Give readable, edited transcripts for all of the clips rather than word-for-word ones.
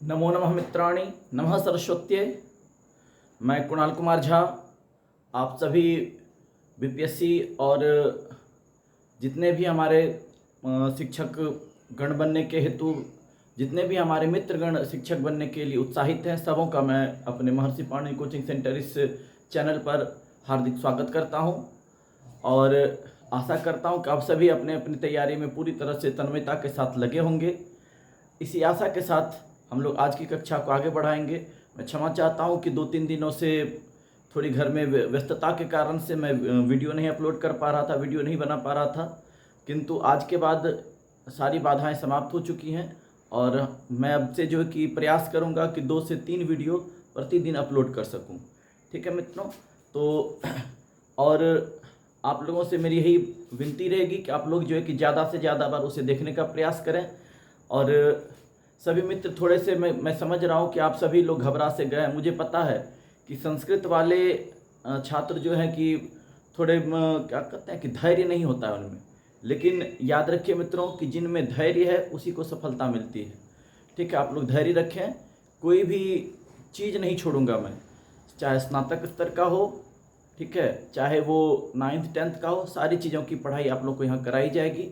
नमो नमः मित्राणि, नमः सरस्वत्यै। मैं कुणाल कुमार झा आप सभी बीपीएससी और जितने भी हमारे शिक्षक गण बनने के हेतु जितने भी हमारे मित्रगण शिक्षक बनने के लिए उत्साहित हैं, सबों का मैं अपने महर्षि पाणिनि कोचिंग सेंटर इस चैनल पर हार्दिक स्वागत करता हूं और आशा करता हूं कि आप सभी अपने अपनी तैयारी में पूरी तरह से तन्मयता के साथ लगे होंगे। इसी आशा के साथ हम लोग आज की कक्षा को आगे बढ़ाएंगे। मैं क्षमा चाहता हूं कि 2-3 दिनों से थोड़ी घर में व्यस्तता के कारण से मैं वीडियो नहीं अपलोड कर पा रहा था, वीडियो नहीं बना पा रहा था, किंतु आज के बाद सारी बाधाएं समाप्त हो चुकी हैं और मैं अब से जो कि प्रयास करूंगा कि 2 से 3 वीडियो प्रतिदिन अपलोड कर सकूं। ठीक है मित्रों, तो और आप लोगों से मेरी यही विनती रहेगी कि आप लोग जो है कि ज़्यादा से ज़्यादा बार उसे देखने का प्रयास करें। और सभी मित्र थोड़े से मैं समझ रहा हूँ कि आप सभी लोग घबरा से गए हैं। मुझे पता है कि संस्कृत वाले छात्र जो हैं कि थोड़े क्या कहते हैं कि धैर्य नहीं होता है उनमें, लेकिन याद रखिए मित्रों कि जिनमें धैर्य है उसी को सफलता मिलती है। ठीक है, आप लोग धैर्य रखें, कोई भी चीज़ नहीं छोड़ूंगा मैं, चाहे स्नातक स्तर का हो, ठीक है, चाहे वो 9th 10th का हो, सारी चीज़ों की पढ़ाई आप लोग को यहाँ कराई जाएगी।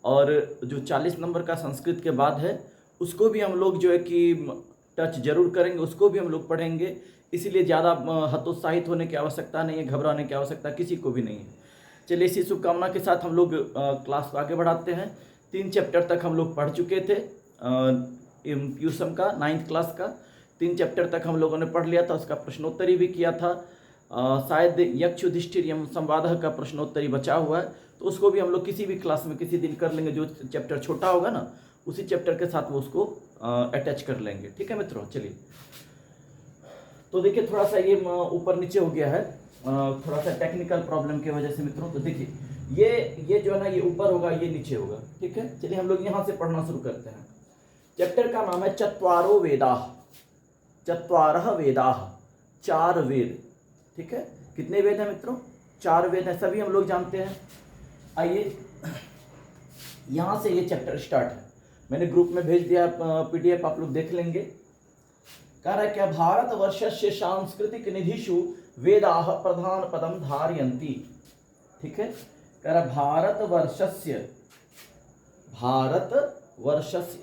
और जो 40 नंबर का संस्कृत के बाद है उसको भी हम लोग जो है कि टच जरूर करेंगे, उसको भी हम लोग पढ़ेंगे। इसीलिए ज़्यादा हतोत्साहित होने की आवश्यकता नहीं है, घबराने की आवश्यकता किसी को भी नहीं है। चलिए इसी शुभकामना के साथ हम लोग क्लास को आगे बढ़ाते हैं। 3 चैप्टर तक हम लोग पढ़ चुके थे प्यूसम का 9th क्लास का 3 चैप्टर तक हम लोगों ने पढ़ लिया था। उसका प्रश्नोत्तरी भी किया था। शायद यक्ष युधिष्ठिर यम संवादः का प्रश्नोत्तरी बचा हुआ है, तो उसको भी हम लोग किसी भी क्लास में किसी दिन कर लेंगे। जो चैप्टर छोटा होगा ना, उसी चैप्टर के साथ वो उसको अटैच कर लेंगे। ठीक है मित्रों, चलिए तो देखिए थोड़ा सा ये ऊपर नीचे हो गया है, थोड़ा सा टेक्निकल प्रॉब्लम की वजह से मित्रों। तो देखिए ये जो है ना, ये ऊपर होगा, ये नीचे होगा। ठीक है, चलिए हम लोग यहाँ से पढ़ना शुरू करते हैं। चैप्टर का नाम है चत्वारो वेदाः। चत्वारः वेदाः, 4 वेद। ठीक है, कितने वेद हैं मित्रों? 4 वेद हैं, सभी हम लोग जानते हैं। आइए यहां से ये चैप्टर स्टार्ट है, मैंने ग्रुप में भेज दिया पीडीएफ, आप लोग देख लेंगे। कह रहा है क्या, भारत वर्षस्य सांस्कृतिक निधिषु वेदाः प्रधान पदम धारयन्ति। ठीक है, कह रहा भारत वर्षस्य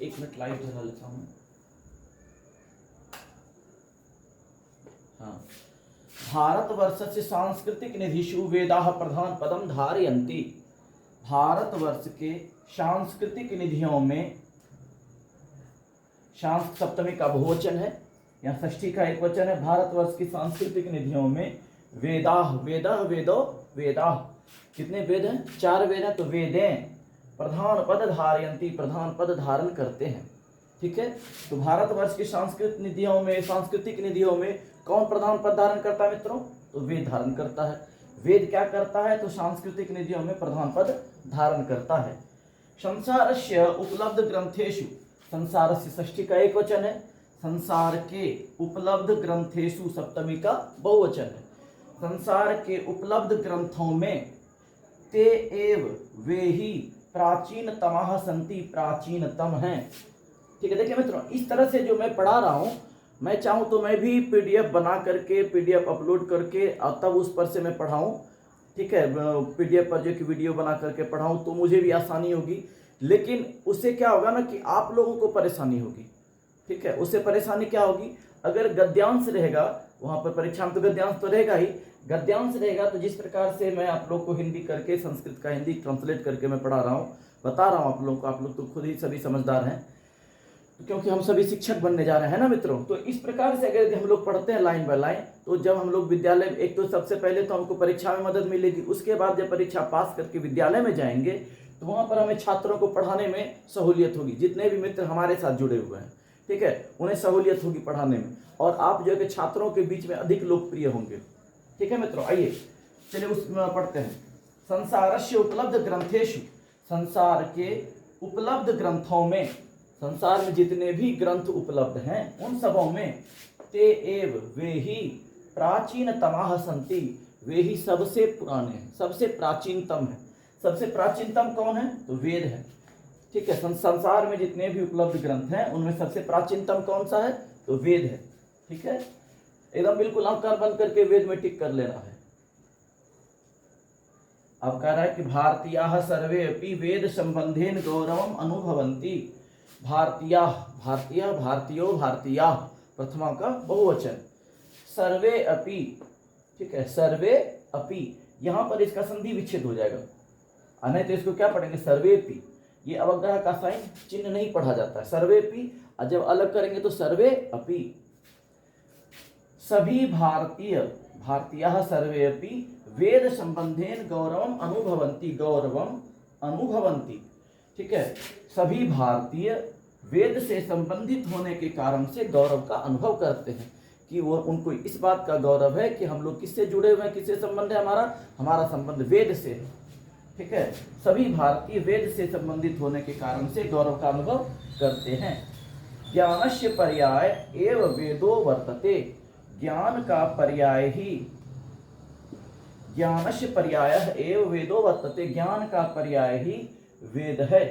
1 मिनट लाइव जला लेता हूं। हाँ, भारतवर्षस्य सांस्कृतिक निधिषु वेदाः प्रधान पदम धारयन्ति। भारतवर्ष के सांस्कृतिक निधियों में, सप्तमी का बहुवचन है, यहाँ षष्ठी का एक वचन है। भारतवर्ष की सांस्कृतिक निधियों में वेदाः, वेदः वेदो वेदाः, कितने वेद हैं? 4 वेद हैं। तो वेदें प्रधान पद धारयन्ति, प्रधान पद धारण करते हैं। ठीक है, तो भारतवर्ष की सांस्कृतिक निधियों में कौन प्रधान पद धारण करता है मित्रों? तो वेद धारण करता है। वेद क्या करता है? तो सांस्कृतिक निधियों में प्रधान पद धारण करता है। संसारस्य उपलब्ध ग्रंथेषु, संसारस्य षष्ठी का एक वचन है, संसार के उपलब्ध ग्रंथेषु सप्तमी का बहुवचन है। संसार के उपलब्ध ग्रंथों में ते एव वे ही प्राचीनतमः सन्ति, प्राचीनतम हैं। ठीक है, देखिए मित्रों, इस तरह से जो मैं पढ़ा रहा हूं, मैं चाहूं तो मैं भी पीडीएफ बना करके, पीडीएफ अपलोड करके और तब उस पर से मैं पढ़ाऊं। ठीक है, पीडीएफ पर जो कि वीडियो बना करके पढ़ाऊं तो मुझे भी आसानी होगी, लेकिन उससे क्या होगा ना कि आप लोगों को परेशानी होगी। ठीक है, उससे परेशानी क्या होगी, अगर गद्यांश रहेगा वहां पर परीक्षा में, तो गद्यांश तो रहेगा ही। गद्यांश रहेगा तो जिस प्रकार से मैं आप लोग को हिंदी करके, संस्कृत का हिंदी ट्रांसलेट करके मैं पढ़ा रहा हूँ, बता रहा हूँ आप लोगों को, आप लोग तो खुद ही सभी समझदार हैं, क्योंकि हम सभी शिक्षक बनने जा रहे हैं ना मित्रों। तो इस प्रकार से अगर हम लोग पढ़ते हैं लाइन बाय लाइन, तो जब हम लोग विद्यालय, एक तो सबसे पहले तो हमको परीक्षा में मदद मिलेगी, उसके बाद जब परीक्षा पास करके विद्यालय में जाएंगे तो वहां पर हमें छात्रों को पढ़ाने में सहूलियत होगी। जितने भी मित्र हमारे साथ जुड़े हुए हैं, ठीक है, उन्हें सहूलियत होगी पढ़ाने में, और आप जो है कि छात्रों के बीच में अधिक लोकप्रिय होंगे। ठीक है मित्रों, आइए चलिए उसमें पढ़ते हैं। संसारस्य उपलब्ध ग्रंथेषु, संसार के उपलब्ध ग्रंथों में, संसार में जितने भी ग्रंथ उपलब्ध हैं उन सबों में ते एव वे ही प्राचीनतमः सन्ति, वे ही सबसे पुराने हैं, सबसे प्राचीनतम है। सबसे प्राचीनतम कौन है? तो वेद है। ठीक है। संसार में जितने भी उपलब्ध ग्रंथ हैं उनमें सबसे प्राचीनतम कौन सा है? तो वेद है। ठीक है, एकदम बिल्कुल आंख बंद करके वेद में टिक कर लेना है। अब कह रहा है कि भारतीयाः सर्वे अपि वेद संबंधेन गौरवम अनुभवन्ति। भारतीयाः, भारतीय, भारतीयो, भारतीयाः प्रथमा का बहुवचन। सर्वे अपि, ठीक है, सर्वे अपि, यहां पर इसका संधि विच्छेद हो जाएगा, नहीं तो इसको क्या पढ़ेंगे? सर्वेपि। ये अवग्रह का साइन चिन्ह नहीं पढ़ा जाता है, सर्वेपि। और जब अलग करेंगे तो सर्वे अपि। सभी भारतीय, भारतीयाः सर्वे अपि वेद संबंधेन गौरवम अनुभवन्ति, गौरवम अनुभवन्ति। ठीक है, सभी भारतीय वेद से संबंधित होने के कारण से गौरव का अनुभव करते हैं, कि वो उनको इस बात का गौरव है कि हम लोग किससे जुड़े हुए हैं, किससे संबंध है हमारा? हमारा संबंध वेद से है। ठीक है, सभी भारतीय वेद से संबंधित होने के कारण से गौरव का अनुभव करते हैं। ज्ञानस्य पर्याय एव वेदो वर्तते। ज्ञान का पर्याय ही, ज्ञानस्य पर्याय एव वेदो वर्तते, ज्ञान का पर्याय ही वेद है।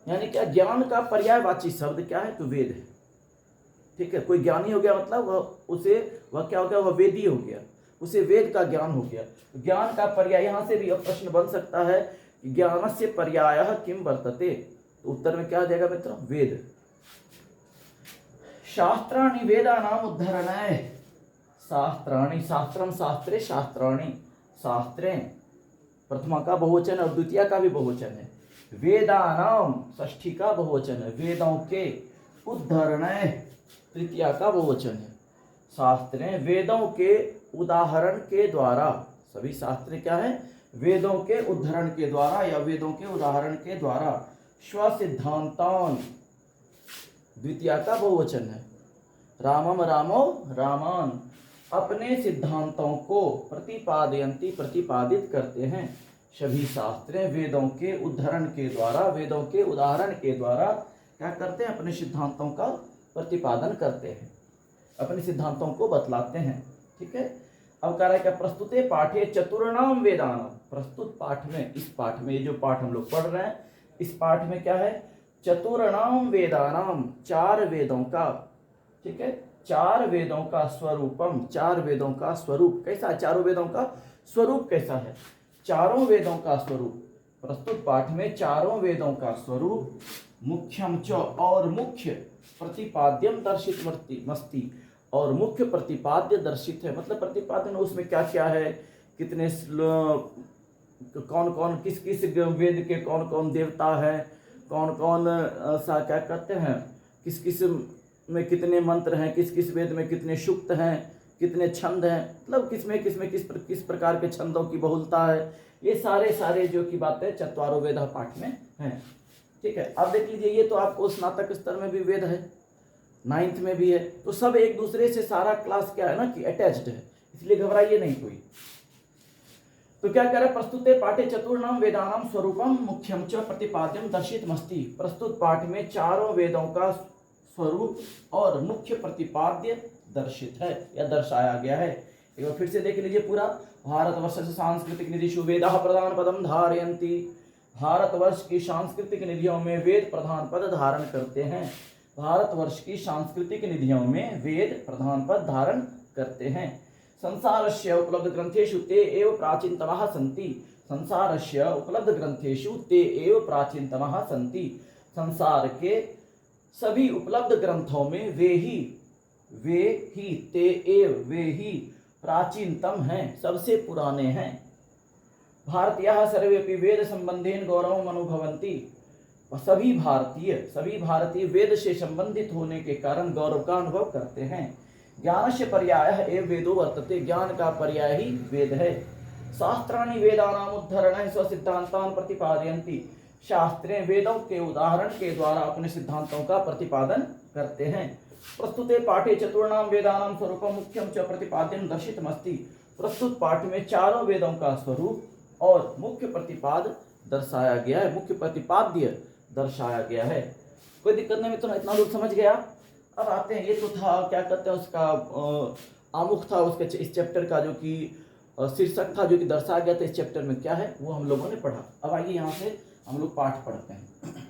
यानी क्या? ज्ञान का पर्यायवाची शब्द क्या है? तो वेद है। ठीक है, कोई ज्ञानी हो गया मतलब वह क्या हो गया? वह वेदी हो गया, उसे वेद का ज्ञान हो गया। ज्ञान का पर्याय, यहां से भी अब प्रश्न बन सकता है कि ज्ञानस्य पर्यायः किम वर्तते? तो उत्तर में क्या आ जाएगा मित्रों? वेद। शास्त्राणि वेदानाम उद्धरणाय। शास्त्राणि, शास्त्रम शास्त्रे, शास्त्राणि शास्त्रे प्रथमा का बहुवचन और द्वितीय का भी बहुवचन है। वेदानाम षष्ठी का बहुवचन है। वेदों के, उद्धरणाय तृतीया का बहुवचन है। शास्त्रें, वेदों के उदाहरण के द्वारा। सभी शास्त्र क्या है? वेदों के उद्धरण के द्वारा या वेदों के उदाहरण के द्वारा। स्वसिद्धांतान द्वितीया का बहुवचन है। रामम रामो रामान, अपने सिद्धांतों को प्रतिपादयन्ति, प्रतिपादित करते हैं। सभी शास्त्रें वेदों के उद्धरण के द्वारा, वेदों के उदाहरण के द्वारा क्या करते हैं? अपने सिद्धांतों का प्रतिपादन करते हैं, अपने सिद्धांतों को बतलाते हैं। ठीक है, अब कह रहा है क्या? प्रस्तुते पाठे चतुर्णाम वेदानाम। प्रस्तुत पाठ में, इस पाठ में, ये जो पाठ हम लोग पढ़ रहे हैं, इस पाठ में क्या है? चतुर्णाम वेदानाम, चार वेदों का। ठीक है, चार वेदों का स्वरूपम, चार वेदों का स्वरूप कैसा है? चारों वेदों का स्वरूप कैसा है? चारों वेदों का स्वरूप। प्रस्तुत पाठ में चारों वेदों का स्वरूप, मुख्यम च, और मुख्य, प्रतिपाद्यम दर्शित मस्ति, और मुख्य प्रतिपाद्य दर्शित है। मतलब प्रतिपाद्य में उसमें क्या क्या है, कितने कौन कौन, किस किस वेद के कौन कौन देवता है, कौन कौन सा क्या कहते हैं, किस किस में कितने मंत्र हैं, किस किस वेद में कितने सूक्त हैं, कितने छंद हैं, मतलब किसमें किस प्रकार के छंदों की बहुलता है। ये सारे जो की बातें चत्वारों वेद पाठ में हैं। ठीक है, अब देख लीजिए, ये तो आपको स्नातक स्तर में भी वेद है, 9th में भी है, तो सब एक दूसरे से सारा क्लास क्या है ना कि अटैच्ड है, इसलिए घबराइए नहीं कोई। तो क्या कह रहा है? प्रस्तुते पाठे चतुर्णाम वेदानाम स्वरूपम मुख्यम च प्रतिपाद्यम दर्शित मस्ति। प्रस्तुत पाठ में चारों वेदों का स्वरूप और मुख्य प्रतिपाद्य दर्शित है या दर्शाया गया है। एक बार फिर से देख लीजिए पूरा। भारतवर्ष से सांस्कृतिक निधिषु वेदाः प्रधान पदम धारयन्ति। भारतवर्ष की सांस्कृतिक निधियों में वेद प्रधान पद धारण करते हैं। भारतवर्ष की सांस्कृतिक निधियों में वेद प्रधान पद धारण करते हैं। संसारस्य उपलब्ध ग्रंथेषु ते एव प्राचीनतमः सन्ति। संसारस्य उपलब्ध ग्रंथेषु ते एव प्राचीनतमः सन्ति। संसार के सभी उपलब्ध ग्रंथों में वे ही ते एव, वे ही प्राचीनतम हैं, सबसे पुराने हैं। भारतीयाः सर्वेपि वेद संबंधेन गौरवम अनुभवन्ति। सभी भारतीय वेद से संबंधित होने के कारण गौरव का अनुभव करते हैं। ज्ञानस्य पर्यायः एव वेदो वर्तते। ज्ञान का पर्याय ही वेद है। शास्त्राणि वेदानाम उद्धरणः स्वसिद्धान्तान् प्रतिपादयन्ति। शास्त्रें वेदों के उदाहरण के द्वारा अपने सिद्धांतों का प्रतिपादन करते हैं। प्रस्तुते पाठे चतुर्णाम वेदानाम स्वरूपम मुख्यम च प्रतिपाद्यम दर्शितमस्ति। प्रस्तुत पाठ में चारों वेदों का स्वरूप और मुख्य प्रतिपाद दर्शाया गया है, मुख्य प्रतिपाद्य दर्शाया गया है। कोई दिक्कत नहीं मित्रों, इतना लोग समझ गया। अब आते हैं, ये तो था क्या कहते हैं उसका आमुख था उसके, इस चैप्टर का जो कि शीर्षक था, जो कि दर्शाया गया था इस चैप्टर में क्या है वो हम लोगों ने पढ़ा। अब आइए यहाँ से हम लोग पाठ पढ़ते हैं।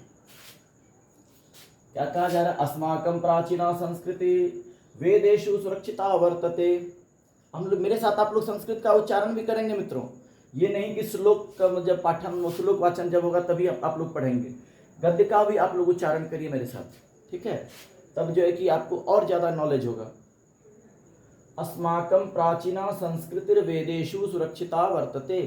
क्या कहा जा रहा है? अस्माकं प्राचीना संस्कृति वेदेषु सुरक्षिता वर्तते। हम लोग, मेरे साथ आप लोग संस्कृत का उच्चारण भी करेंगे मित्रों। ये नहीं कि श्लोक का जब पाठन, श्लोक वाचन जब होगा तभी आप लोग पढ़ेंगे, गद्य का भी आप लोग उच्चारण करिए मेरे साथ, ठीक है? तब जो है कि आपको और ज्यादा नॉलेज होगा। अस्माकं प्राचीना संस्कृतिर वेदेषु सुरक्षिता वर्तते।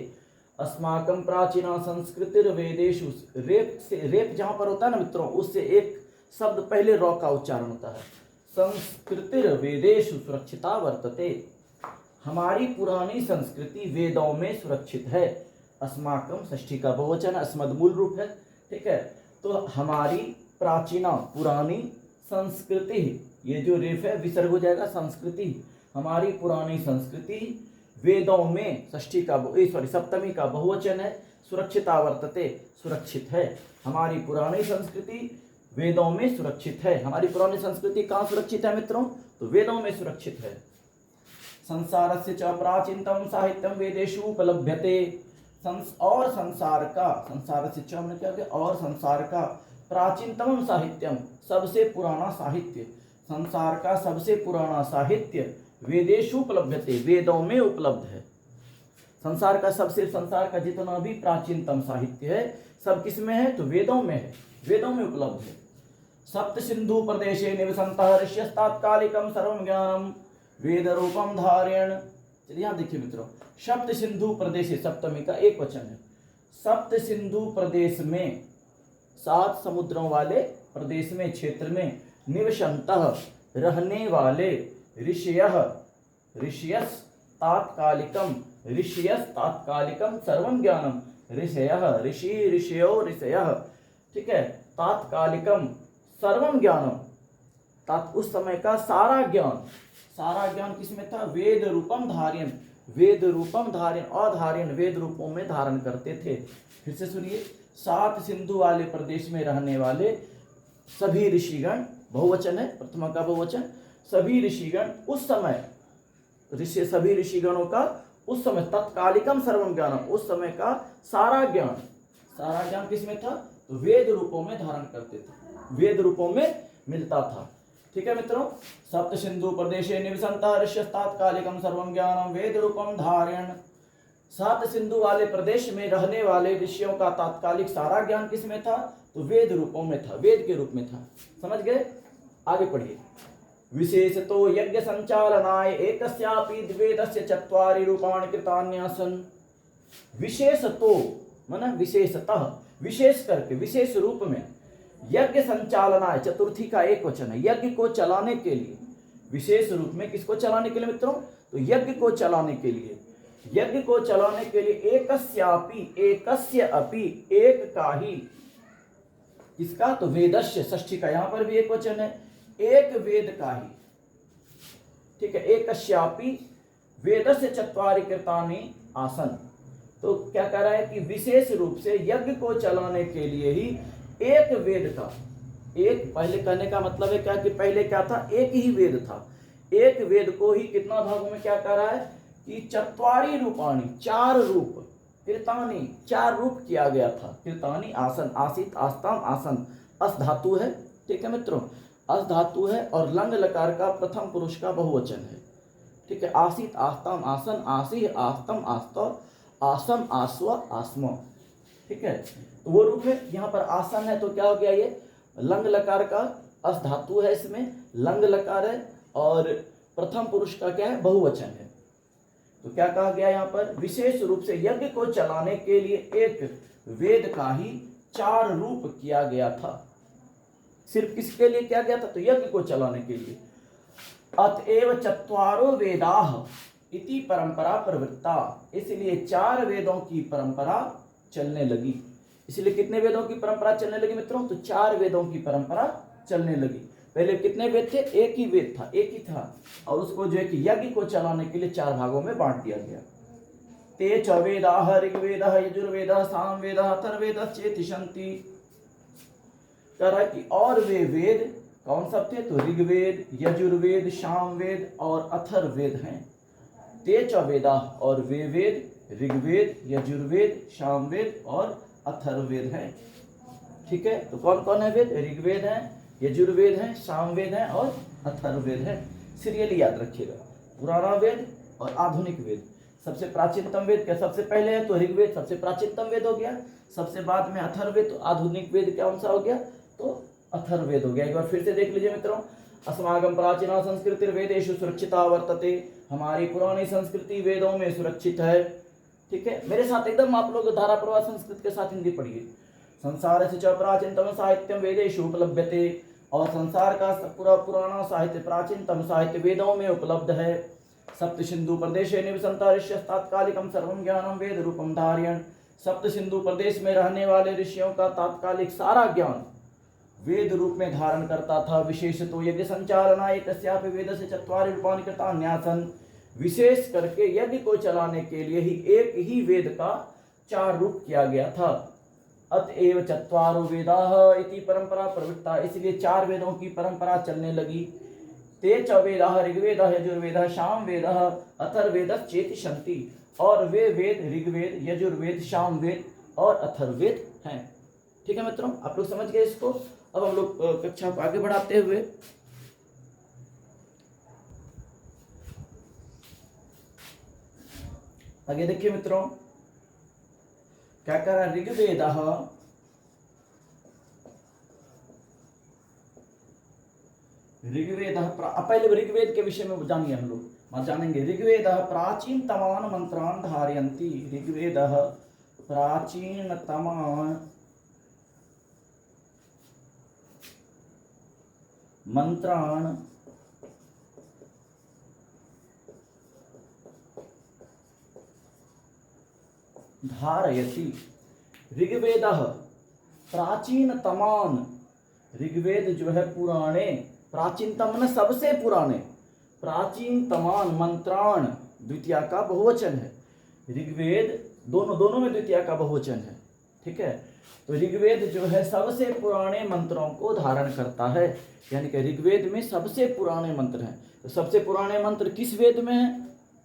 अस्माकं प्राचीना संस्कृतिर वेदेषु, रेप से, रेप जहां पर होता है ना मित्रों, उससे एक शब्द पहले रॉ का उच्चारण होता है। संस्कृतिर वेदेषु सुरक्षिता वर्तते। हमारी पुरानी संस्कृति वेदों में सुरक्षित है। अस्माकं षष्ठी का बहुवचन, अस्मद मूल रूप है, ठीक है? तो हमारी प्राचीना, पुरानी, संस्कृति, ये जो रेफ है विसर्ग हो जाएगा, संस्कृति, हमारी पुरानी संस्कृति वेदों में, षष्ठी का सप्तमी का बहुवचन है, सुरक्षिता वर्तते, सुरक्षित है। हमारी पुरानी संस्कृति वेदों में सुरक्षित है। हमारी पुरानी संस्कृति कहाँ सुरक्षित है मित्रों? तो वेदों में सुरक्षित है। संसारस्य च प्राचीनतम साहित्यम वेदेषु उपलभ्यते। और संसार का, संसारस्य च हमने क्या किया? और संसार का, प्राचीनतम साहित्यम, सबसे पुराना साहित्य, संसार का सबसे पुराना साहित्य वेदेषु उपलभ्यते, वेदों में उपलब्ध है। संसार का जितना भी प्राचीनतम साहित्य है सब किसमें है? तो वेदों में है, वेदों में उपलब्ध है। सप्त सिंधु प्रदेशे निवसन्तः ऋष्यस्तात्कालिकं सर्वं ज्ञानम वेद रूपम धारयण। चलिए यहाँ देखिए मित्रों, सप्त सिंधु प्रदेश, सप्तमी का एक वचन है। सप्त सिंधु प्रदेश में, 7 समुद्रों वाले प्रदेश में, क्षेत्र में, निवसन्तः रहने वाले, ऋषयः तात्कालिकम, ऋषयः तात्कालिकम सर्वं ज्ञानम, ऋषयो ऋषयः, ठीक है? तात्कालिकम सर्वं ज्ञानम, उस समय का सारा ज्ञान, सारा ज्ञान किसमें था? वेद रूपम धार्यन, वेद रूपम धार्यन, अधार्यन, वेद रूपों में धारण करते थे। फिर से सुनिए, 7 सिंधु वाले प्रदेश में रहने वाले सभी ऋषिगण, बहुवचन है, प्रथमा का बहुवचन, सभी ऋषिगण उस समय, सभी ऋषिगणों का उस समय, तत्कालिकम सर्वम ज्ञानम, उस समय का सारा ज्ञान किसमें था? तो वेद रूपों में धारण करते थे, वेद रूपों में मिलता था, ठीक है मित्रों? सप्त सिंधु प्रदेशे निवसन्तः ऋष्यस्तात्कालिकं सर्वं ज्ञानम वेद रूपम धारयण। 7 सिंधु वाले प्रदेश में रहने वाले ऋषियों का तात्कालिक सारा ज्ञान किसमें था? तो वेद रूपों में था, वेद के रूप में था। समझ गए? आगे पढ़िए। विशेषतो यज्ञ संचालनाय एकस्यापि द्वेदस्य चत्वारि रूपाणि कृतान्यासन्। विशेषतो माने विशेषतः, विशेष करके, विशेष रूप में, यज्ञ संचालनाय, चतुर्थी का एक वचन है, यज्ञ को चलाने के लिए, विशेष रूप में किसको चलाने के लिए मित्रों? तो यज्ञ को चलाने के लिए, यज्ञ को चलाने के लिए एकस्यापि, एकस्य अपि, एक का ही, किसका? तो वेदस्य, षष्ठी का यहां पर भी एक वचन है, एक वेद का ही, ठीक है? एकस्यापि वेदस्य चत्वारि कृतानि आसन। तो क्या कह रहा है कि विशेष रूप से यज्ञ को चलाने के लिए ही एक वेद का, एक, पहले कहने का मतलब है क्या कि पहले क्या था? एक ही वेद था। एक वेद को ही कितना भागों में क्या कह रहा है कि चत्वारि रूपाणि, 4 रूप, कृतानि, 4 रूप किया गया था। कृतानि आसन, आसित, आस्ताम, आसन, अस धातु है, ठीक है मित्रों? अस धातु है और लंग लकार का प्रथम पुरुष का बहुवचन है, ठीक है? आसित, आस्ताम, आसन, आसीह, आस्तम, आस्तव, आसम, आस्व, आस्म, ठीक है? तो वो रूप है। यहाँ पर आसन है तो क्या हो गया? ये लंग लकार का अस धातु है, इसमें लंग लकार है और प्रथम पुरुष का क्या है? बहुवचन है। तो क्या कहा गया यहाँ पर? विशेष रूप से यज्ञ को चलाने के लिए एक वेद का ही 4 रूप किया गया था। सिर्फ किसके लिए किया गया था? तो यज्ञ को चलाने के लिए। अतएव चत्वारो वेदाः इति परंपरा प्रवृत्ता, इसलिए 4 वेदों की परंपरा चलने लगी। इसलिए कितने वेदों की परंपरा चलने लगी मित्रों? तो 4 वेदों की परंपरा चलने लगी। पहले कितने वेद थे? एक ही वेद था, एक ही था, और उसको जो है कि यज्ञ को चलाने के लिए 4 भागों में बांट दिया गया। ते च वेदाः ऋग्वेदः यजुर्वेदः सामवेदः अथर्ववेदः चेति सन्ति। कह रहा है कि और वे वेद कौन सब थे? तो ऋग्वेद, यजुर्वेद, सामवेद और अथर्ववेद हैं। ते च वेदाः, और वे वेद, ऋग्वेद, यजुर्वेद, सामवेद और अथर्ववेद है। ठीक है, तो कौन कौन है वेद? ऋग्वेद है, यजुर्वेद है, सामवेद है और अथर्ववेद है। सीरियली याद रखिएगा, पुराना वेद और आधुनिक वेद। सबसे प्राचीनतम वेद क्या सबसे पहले है? तो ऋग्वेद सबसे प्राचीनतम वेद हो गया, सबसे बाद में अथर्ववेद। तो आधुनिक वेद कौन सा हो गया? तो अथर्ववेद हो गया। एक बार फिर से देख लीजिए मित्रों, अस्माकं प्राचीना संस्कृति वेदेषु सुरक्षिता वर्तते, हमारी पुरानी संस्कृति वेदों में सुरक्षित है। ठीक है, मेरे साथ एकदम आप लोग धारा प्रवाह संस्कृत के साथ हिंदी पढ़िए। संसार से च प्राचीनतम साहित्यम वेदेषु उपलभ्यते, और संसार का पूरा पुराना साहित्य, प्राचीनतम साहित्य वेदों में उपलब्ध है। सप्त सिंधु प्रदेशे निवसन्ता ऋषयः तात्कालिकं सर्वं ज्ञानं वेद रूपं धारयन्, सप्त सिंधु प्रदेश में रहने वाले ऋषियों का तात्कालिक सारा ज्ञान वेद रूप में धारण करता था। विशेषतो यज्ञ संचालनाय तस्यापि वेदस्य चत्वारि रूपाणि कृतान्यासन्, विशेष करके यज्ञ को चलाने के लिए ही एक ही वेद का 4 रूप किया गया था। अतएव चत्वारो वेदाः इति परंपरा प्रवृत्ता, इसलिए 4 वेदों की परंपरा चलने लगी। ते च वेदाः ऋग्वेदः यजुर्वेदः सामवेदः अथर्ववेदश्चेति सन्ति, और वे वेद ऋग्वेद, यजुर्वेद, सामवेद और अथर्ववेद हैं। ठीक है मित्रों, आप लोग समझ गए इसको। अब हम लोग कक्षा को आगे बढ़ाते हुए आगे देखिए मित्रों, क्या कह रहा है? ऋग्वेदः पहले ऋग्वेद के विषय में जानिए, हम लोग जानेंगे। ऋग्वेदः प्राचीनतमान् मंत्रान् धारयन्ति, ऋग्वेदः प्राचीनतमान् मंत्रान् धारयति। ऋग्वेदः प्राचीनतमान्, ऋग्वेद जो है पुराने, प्राचीनतम न सबसे पुराने, प्राचीनतमान् मंत्राण द्वितीया का बहुवचन है। ऋग्वेद दोनों में द्वितीया का बहुवचन है। ठीक है, तो ऋग्वेद जो है सबसे पुराने मंत्रों को धारण करता है, यानी कि ऋग्वेद में सबसे पुराने मंत्र हैं। तो सबसे पुराने मंत्र किस वेद में है?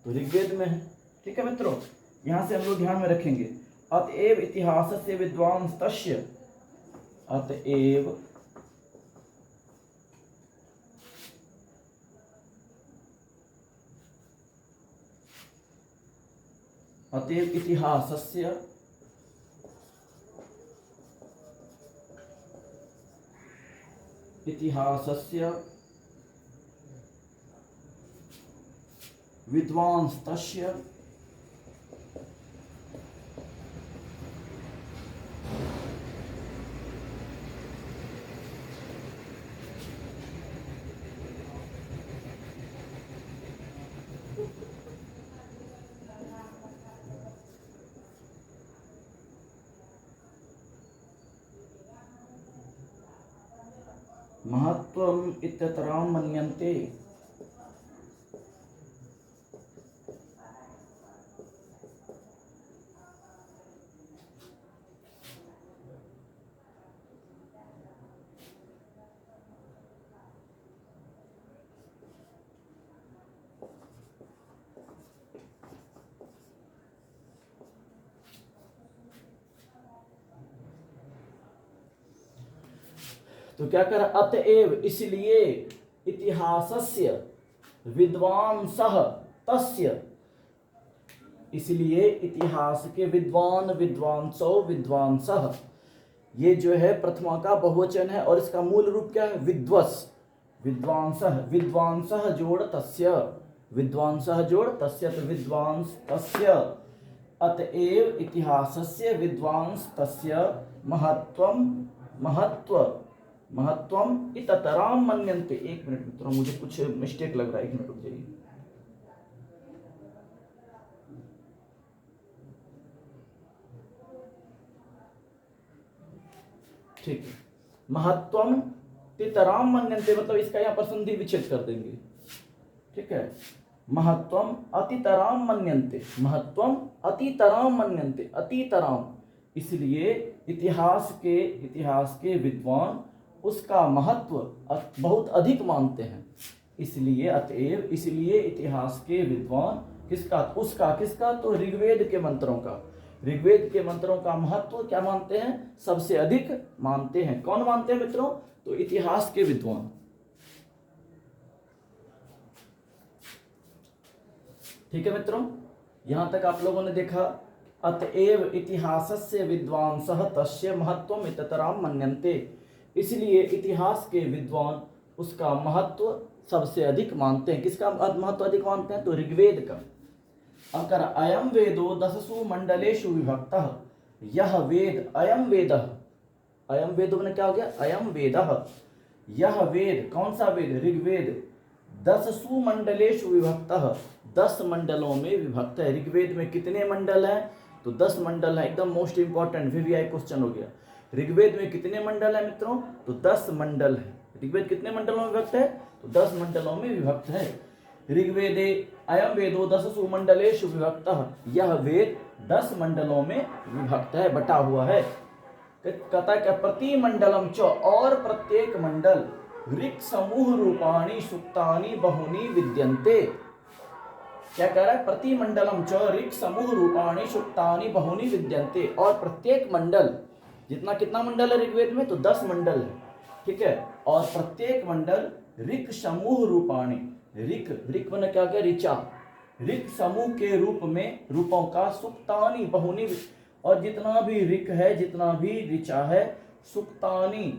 तो ऋग्वेद में है। ठीक है मित्रों, यहाँ से हम लोग ध्यान में रखेंगे। अतएव इतिहासस्य विद्वांस्तस्य, अतएव इतिहासस्य विद्वांस्तस्य महत्वम इत्यतराम मन्यन्ते। तो क्या कर, अतएव इसलिए, इतिहासस्य विद्वांसः तस्य, इसलिए इतिहास के विद्वान, विद्वांसो, विद्वांसः, ये जो है प्रथमा का बहुवचन है और इसका मूल रूप क्या है? विद्वस्, विद्वांसः, विद्वांसः जोड़ तस्य, विद्वांसः जोड़ तस्य, तो विद्वांस तस्य। अतएव इतिहासस्य विद्वांस तस्य महत्वम इततराम मन्यन्ते। एक मिनट मित्रों, मुझे कुछ मिस्टेक लग रहा है, एक मिनट रुक जाइए। ठीक है, महत्वम इततराम मन्यन्ते मतलब इसका यहाँ पर संधि विच्छेद कर देंगे। ठीक है, महत्वम अतितराम मन्यन्ते, महत्वम अतितराम मन्यन्ते, अतितराम, इसलिए इतिहास के विद्वान उसका महत्व बहुत अधिक मानते हैं। इसलिए अतएव, इसलिए इतिहास के विद्वान किसका? उसका, किसका? तो ऋग्वेद के मंत्रों का, ऋग्वेद के मंत्रों का महत्व क्या मानते हैं, सबसे अधिक मानते हैं। कौन मानते हैं मित्रों, तो इतिहास के विद्वान। ठीक है मित्रों, यहां तक आप लोगों ने देखा। अतएव इतिहासस्य विद्वांसः तस्य महत्वम इततराम मन्यन्ते, इसलिए इतिहास के विद्वान उसका महत्व सबसे अधिक मानते हैं। किसका महत्व अधिक मानते हैं, तो ऋग्वेद का। अकर अयम वेदो दशसु मंडलेषु विभक्तः, यह वेद अयम वेदः, अयम वेदो में क्या हो गया, अयम वेदः, यह वेद, कौन सा वेद, ऋग्वेद, दशसु मंडलेषु विभक्तः, 10 मंडलों में विभक्त है। ऋग्वेद में कितने मंडल हैं, तो 10 मंडल है। एकदम मोस्ट इंपॉर्टेंट VVI क्वेश्चन हो गया। ऋग्वेद में कितने मंडल है मित्रों, तो 10 मंडल है। ऋग्वेद कितने मंडलों में विभक्त है, तो 10 मंडलों में विभक्त है। ऋग्वेदे अयम वेदो दशसु मंडलेषु विभक्तः, यह वेद 10 मंडलों में विभक्त है, बटा हुआ है। कहता है प्रति मंडलम च, और प्रत्येक मंडल, ऋक् समूह रूपाणि सुक्तानि बहुनी विद्यन्ते। क्या कह रहा है, प्रति मंडलम च ऋक् समूह रूपाणि सुक्तानि बहुनी विद्यन्ते, और प्रत्येक मंडल, जितना कितना मंडल है ऋग्वेद में, तो 10 मंडल है। ठीक है, और प्रत्येक मंडल ऋक् समूह रूपाणि, ऋक् मैंने क्या किया, ऋचा, ऋक् समूह के रूप में, रूपों का, सुक्तानि बहुनी, और जितना भी ऋक् है, जितना भी ऋचा है, सुक्तानि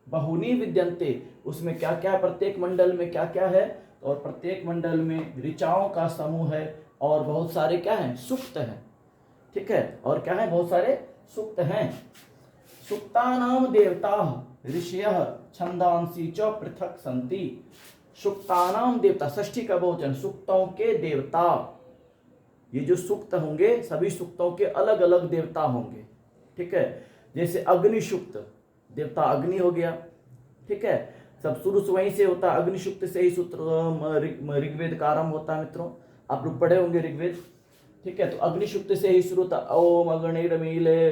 बहुनी विद्यन्ते, उसमें क्या क्या, प्रत्येक मंडल में क्या क्या है, और प्रत्येक मंडल में ऋचाओं का समूह है, और बहुत सारे क्या हैं, सुक्त हैं। ठीक है, और क्या है, बहुत सारे सुक्त हैं। सुक्तानाम देवता ऋषयः छंदांसी च पृथक संति, सुक्तानाम देवता, षष्ठी का बहुवचन, सुक्तों के देवता। ये जो सुक्त होंगे, सभी सुक्तों के अलग अलग देवता होंगे। ठीक है, जैसे अग्नि सुक्त, देवता अग्नि हो गया। ठीक है, सब शुरू से वहीं से होता है, अग्नि सुक्त से ही सूत्र ऋग्वेद का आरंभ होता है मित्रों। आप लोग पढ़े होंगे ऋग्वेद। ठीक है, तो अग्नि सुक्त से ही शुरू होता, ओम अग्निर्मीले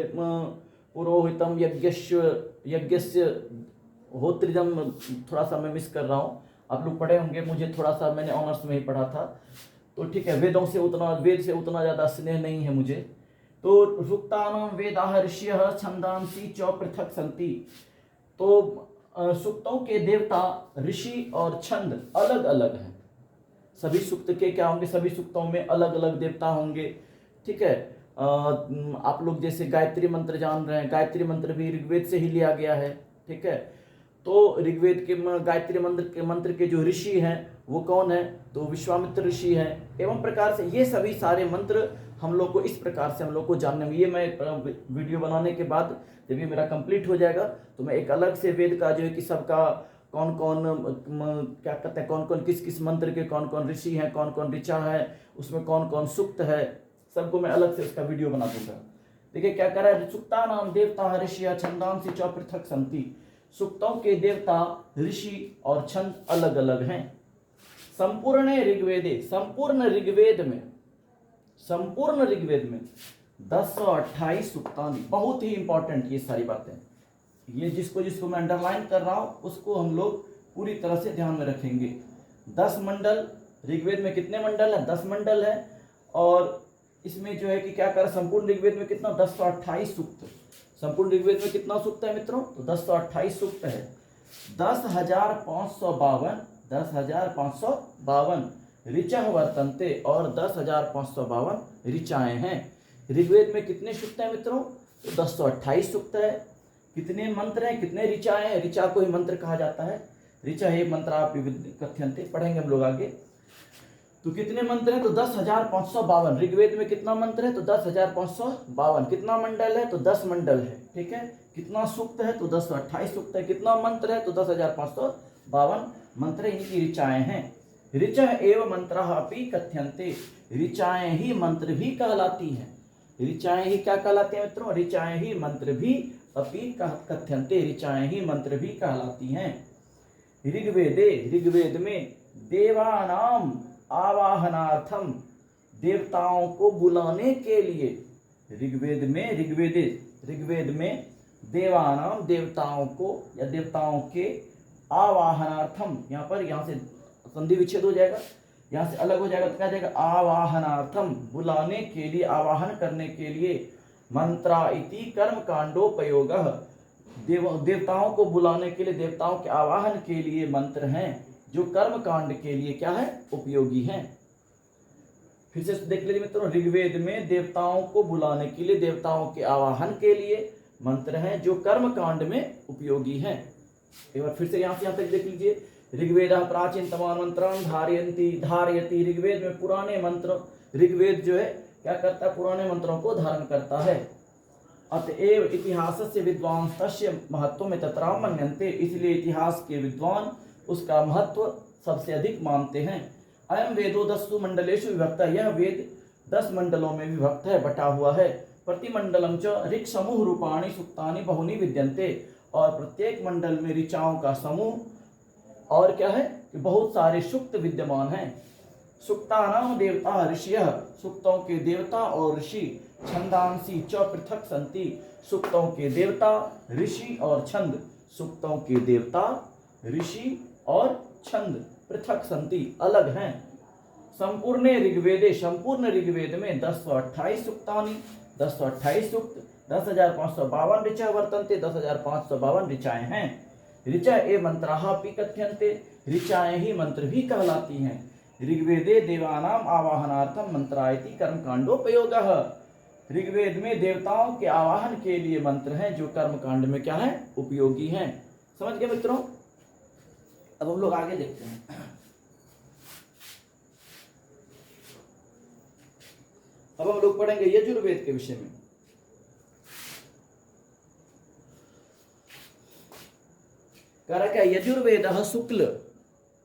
पुरोहितम यज्ञस्य होत्रिदम, थोड़ा सा मैं मिस कर रहा हूँ, आप लोग पढ़े होंगे, मुझे थोड़ा सा, मैंने ऑनर्स में ही पढ़ा था। तो ठीक है, वेद से उतना ज़्यादा स्नेह नहीं है मुझे। तो सुक्तानाम वेदाः ऋषयः छंदांसी च पृथक संति, तो सुक्तों के देवता ऋषि और छंद अलग अलग हैं। सभी सुक्त के क्या होंगे, सभी सुक्तों में अलग अलग देवता होंगे। ठीक है, आप लोग जैसे गायत्री मंत्र जान रहे हैं, गायत्री मंत्र भी ऋग्वेद से ही लिया गया है। ठीक है, तो ऋग्वेद के गायत्री मंत्र के जो ऋषि हैं वो कौन है, तो विश्वामित्र ऋषि हैं। एवं प्रकार से ये सभी सारे मंत्र हम लोग को इस प्रकार से हम लोग को जानने में, ये मैं वीडियो बनाने के बाद जब ये मेरा कंप्लीट हो जाएगा तो मैं एक अलग से वेद का जो है कि सबका कौन कौन क्या कहते हैं, कौन कौन किस किस मंत्र के कौन कौन ऋषि हैं, कौन कौन ऋचा है, उसमें कौन कौन सुक्त है, सबको मैं अलग से उसका वीडियो बना दूंगा। देखिए क्या कर रहा है, सुक्ता नाम देवता ऋषि छंदांसी च पृथक संति, सुक्तों के देवता ऋषि और छंद अलग अलग हैं। संपूर्ण ऋग्वेदे, संपूर्ण ऋग्वेद में 1028 सुक्तानि, बहुत ही इंपॉर्टेंट ये सारी बातें, ये जिसको मैं अंडरलाइन कर रहा हूं उसको हम लोग पूरी तरह से ध्यान में रखेंगे। 10 मंडल, ऋग्वेद में कितने मंडल है, 10 मंडल है, और इसमें जो है कि क्या कर, संपूर्ण ऋग्वेद में कितना, 1028 सूक्त। संपूर्ण ऋग्वेद में कितना सूक्त है मित्रों, तो 1028 सूक्त है। 10,552 ऋचा वर्तन्ते, और 10,552 ऋचाएं हैं। ऋग्वेद में कितने सूक्त हैं मित्रों, तो 1028 सूक्त है। कितने मंत्र हैं, कितने ऋचाएं हैं, ऋचा को ही मंत्र कहा जाता है। ऋचा है मंत्र, आप कथ्यन्ते पढ़ेंगे हम लोग आगे। तो कितने मंत्र हैं, तो 10,552। ऋग्वेद में कितना मंत्र है, तो 10,552। कितना मंडल है, तो 10 मंडल है। ठीक है, कितना सूक्त है, तो 1028 सूक्त है। कितना मंत्र है, तो 10,552 मंत्र, इनकी ऋचाएं हैं। ऋचा एवं मंत्रः अपि कथ्यन्ते, ऋचाएं ही मंत्र भी कहलाती हैं। ऋचाएं ही क्या कहलाती हैं मित्रों, ऋचाएं ही मंत्र भी अपि कथ्यन्ते, ऋचाएं ही मंत्र भी कहलाती हैं। ऋग्वेद में देवानाम आवाहनार्थम, देवताओं को बुलाने के लिए, ऋग्वेद में देवानाम, देवताओं को या देवताओं के आवाहनार्थम, यहाँ से संधि विच्छेद हो जाएगा, यहाँ से अलग हो जाएगा, तो क्या जाएगा, आवाहनार्थम, बुलाने के लिए, आवाहन करने के लिए, मंत्रा इति कर्म कांडोपयोगः। देवताओं को बुलाने के लिए, देवताओं के आवाहन के लिए मंत्र हैं जो कर्म कांड के लिए क्या है, उपयोगी हैं। फिर से देख लीजिए मित्रों, ऋग्वेद में देवताओं को बुलाने के लिए, देवताओं के आवाहन के लिए मंत्र हैं जो कर्म कांड में उपयोगी हैं। एक बार फिर से यहाँ तक देख लीजिए, ऋग्वेद प्राचीन तमान मंत्रान धारयति। ऋग्वेद में पुराने मंत्र, ऋग्वेद जो है क्या करता है, पुराने मंत्रों को धारण करता है। अतएव इतिहासस्य विद्वांस तस्य महत्व में तत्राम मन्यन्ते। इसलिए इतिहास के विद्वान उसका महत्व सबसे अधिक मानते हैं। अयम वेदो 10 मंडलेषु विभक्त। यह वेद 10 मंडलों में विभक्त है, बटा हुआ है। प्रतिमंडलम च ऋक् समूह रूपाणि सुक्तानि बहुनि विद्यन्ते। और प्रत्येक मंडल में ऋचाओं का समूह और क्या है कि बहुत सारे सुक्त विद्यमान हैं। सुक्तानां देवता ऋषयः। सुक्तों के देवता और ऋषि। छंदांसी च पृथक सन्ति। सुक्तों के देवता ऋषि और छंद। सुक्तों के देवता ऋषि और छंद पृथक सन्ति, अलग हैं। संपूर्ण ऋग्वेदे, संपूर्ण ऋग्वेद में 1028 सुक्तानि, 1028 सुक्त, 10,552 ऋचा वर्तन्ते, 10,552 ऋचाएं हैं। ऋचा ए मंत्राः अपि कथ्यन्ते। ऋचाएं ही मंत्र भी कहलाती हैं। ऋग्वेदे देवानाम आवाहनार्थम मंत्रा इति कर्मकांडोपयोगः। ऋग्वेद में देवताओं के आवाहन के लिए मंत्र हैं जो कर्मकांड में क्या है, उपयोगी हैं। समझ गए मित्रों? अब हम लोग आगे देखते हैं। अब हम लोग पढ़ेंगे यजुर्वेद के विषय में। कह रहा क्या, यजुर्वेद शुक्ल